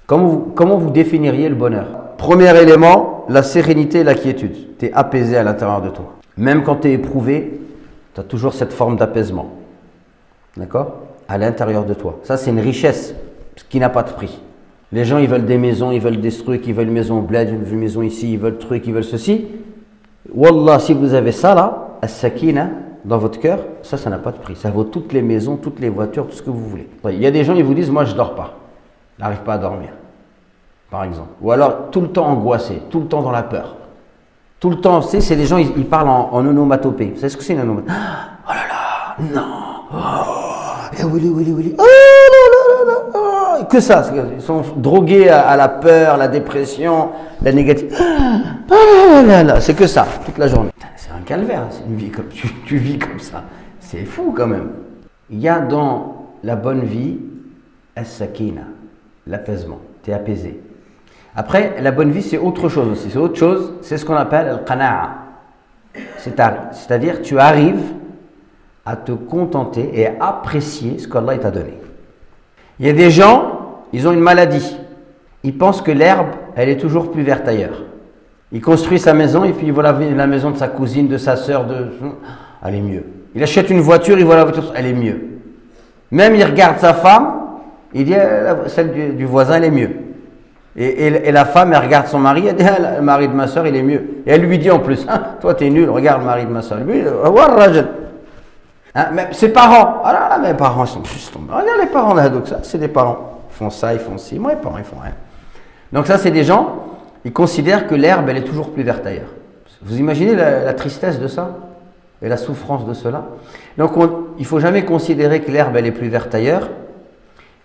Comment vous définiriez le bonheur? Premier élément, la sérénité et la quiétude. Tu es apaisé à l'intérieur de toi. Même quand tu es éprouvé, tu as toujours cette forme d'apaisement. D'accord? À l'intérieur de toi. Ça, c'est une richesse qui n'a pas de prix. Les gens, ils veulent des maisons, ils veulent des trucs, ils veulent une maison au bled, ils veulent une maison ici, ils veulent truc, ils veulent ceci. Wallah, si vous avez ça là, as-sakina, dans votre cœur, ça n'a pas de prix. Ça vaut toutes les maisons, toutes les voitures, tout ce que vous voulez. Il y a des gens, ils vous disent, moi, je ne dors pas. Je n'arrive pas à dormir, par exemple. Ou alors, tout le temps angoissé, tout le temps dans la peur. Tout le temps, c'est des gens, ils parlent en onomatopée. Vous savez ce que c'est une onomatopée? Oh là là, non. Oh, et oui. Oh là là. Oh. Que ça, ils sont drogués à la peur, la dépression, la négativité. Oh là là, c'est que ça, toute la journée. C'est un calvaire, c'est une vie comme tu vis comme ça. C'est fou quand même. Il y a dans la bonne vie, as-sakina, l'apaisement. Tu es apaisé. Après, la bonne vie, c'est autre chose aussi. C'est autre chose, c'est ce qu'on appelle al-qana'a. C'est-à-dire, tu arrives à te contenter et à apprécier ce qu'Allah t'a donné. Il y a des gens, ils ont une maladie. Ils pensent que l'herbe, elle est toujours plus verte ailleurs. Il construit sa maison et puis il voit la maison de sa cousine, de sa sœur, elle est mieux. Il achète une voiture, il voit la voiture, elle est mieux. Même il regarde sa femme, il dit celle du voisin, elle est mieux. Et la femme, elle regarde son mari, elle dit le mari de ma soeur, il est mieux. Et elle lui dit en plus, toi t'es nul, regarde le mari de ma soeur. Lui, mais ses parents, mes parents sont juste tombés. Regarde les parents là, donc ça, c'est des parents. Ils font ça, ils font ci. Moi, les parents, ils font rien. Donc ça, c'est des gens, ils considèrent que l'herbe, elle est toujours plus verte ailleurs. Vous imaginez la tristesse de ça et la souffrance de cela? Donc il ne faut jamais considérer que l'herbe, elle est plus verte ailleurs.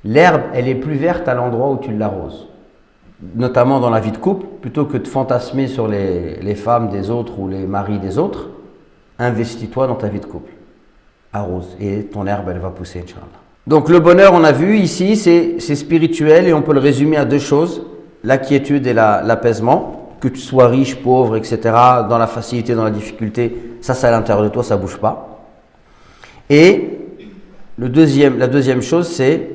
L'herbe, elle est plus verte à l'endroit où tu l'arroses. Notamment dans la vie de couple, plutôt que de fantasmer sur les femmes des autres ou les maris des autres, investis-toi dans ta vie de couple. Arrose et ton herbe, elle va pousser, Inch'Allah. Donc le bonheur, on a vu ici, c'est spirituel et on peut le résumer à deux choses, la quiétude et l'apaisement, que tu sois riche, pauvre, etc., dans la facilité, dans la difficulté, ça c'est à l'intérieur de toi, ça ne bouge pas. Et la deuxième chose, c'est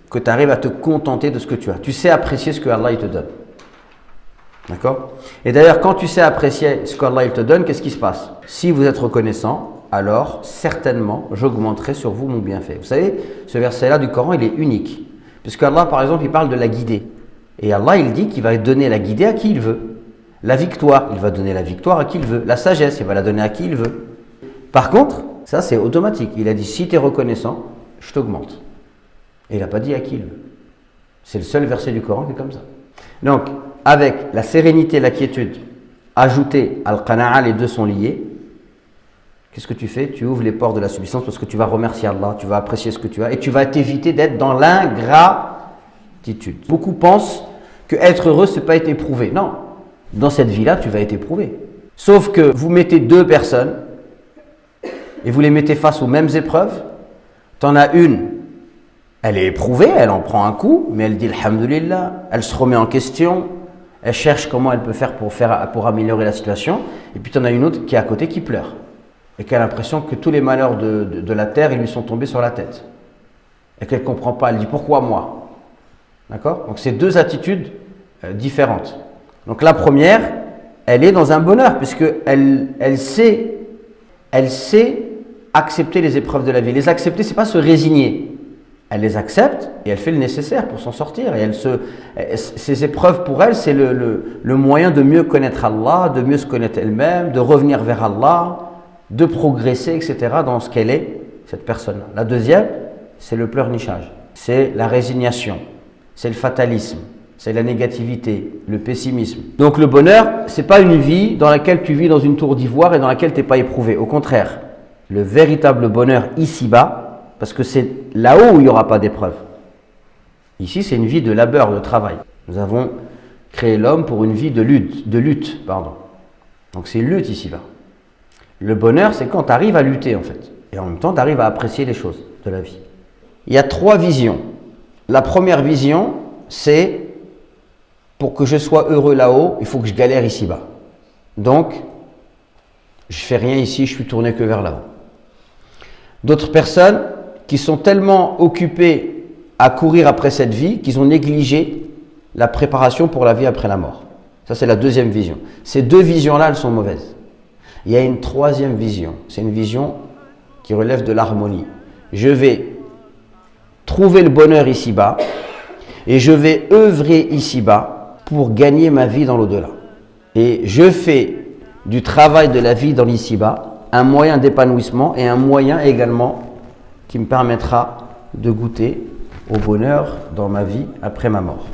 que tu arrives à te contenter de ce que tu as. Tu sais apprécier ce que Allah il te donne. D'accord? Et d'ailleurs, quand tu sais apprécier ce qu'Allah il te donne, qu'est-ce qui se passe? Si vous êtes reconnaissant, alors certainement j'augmenterai sur vous mon bienfait. Vous savez, ce verset-là du Coran, il est unique. Puisque Allah, par exemple, il parle de la guidée. Et Allah, il dit qu'il va donner la guidée à qui il veut. La victoire, il va donner la victoire à qui il veut. La sagesse, il va la donner à qui il veut. Par contre, ça c'est automatique. Il a dit, si tu es reconnaissant, je t'augmente. Et il n'a pas dit à qui il veut. C'est le seul verset du Coran qui est comme ça. Donc, avec la sérénité et la quiétude, ajouté al-qana'a, les deux sont liés. Qu'est-ce que tu fais? Tu ouvres les portes de la subsistance parce que tu vas remercier Allah, tu vas apprécier ce que tu as et tu vas t'éviter d'être dans l'ingratitude. Beaucoup pensent que être heureux, c'est pas être éprouvé. Non, dans cette vie-là, tu vas être éprouvé. Sauf que vous mettez deux personnes et vous les mettez face aux mêmes épreuves. Tu en as une, elle est éprouvée, elle en prend un coup, mais elle dit Alhamdulillah, elle se remet en question, elle cherche comment elle peut faire pour améliorer la situation. Et puis tu en as une autre qui est à côté qui pleure. Et qui a l'impression que tous les malheurs de la terre, ils lui sont tombés sur la tête. Et qu'elle ne comprend pas, elle dit pourquoi moi? D'accord? Donc c'est deux attitudes différentes. Donc la première, elle est dans un bonheur, puisqu'elle sait accepter les épreuves de la vie. Les accepter, ce n'est pas se résigner. Elle les accepte et elle fait le nécessaire pour s'en sortir. Et ces épreuves pour elle, c'est le moyen de mieux connaître Allah, de mieux se connaître elle-même, de revenir vers Allah, de progresser, etc. dans ce qu'elle est, cette personne-là. La deuxième, c'est le pleurnichage, c'est la résignation, c'est le fatalisme, c'est la négativité, le pessimisme. Donc le bonheur, ce n'est pas une vie dans laquelle tu vis dans une tour d'ivoire et dans laquelle tu n'es pas éprouvé. Au contraire, le véritable bonheur ici-bas, parce que c'est là-haut où il n'y aura pas d'épreuve. Ici, c'est une vie de labeur, de travail. Nous avons créé l'homme pour une vie de lutte. Donc c'est lutte ici-bas. Le bonheur, c'est quand tu arrives à lutter en fait. Et en même temps, tu arrives à apprécier les choses de la vie. Il y a trois visions. La première vision, c'est pour que je sois heureux là-haut, il faut que je galère ici-bas. Donc, je fais rien ici, je suis tourné que vers là-haut. D'autres personnes qui sont tellement occupées à courir après cette vie qu'ils ont négligé la préparation pour la vie après la mort. Ça, c'est la deuxième vision. Ces deux visions-là, elles sont mauvaises. Il y a une troisième vision. C'est une vision qui relève de l'harmonie. Je vais trouver le bonheur ici-bas et je vais œuvrer ici-bas pour gagner ma vie dans l'au-delà. Et je fais du travail de la vie dans l'ici-bas un moyen d'épanouissement et un moyen également qui me permettra de goûter au bonheur dans ma vie après ma mort.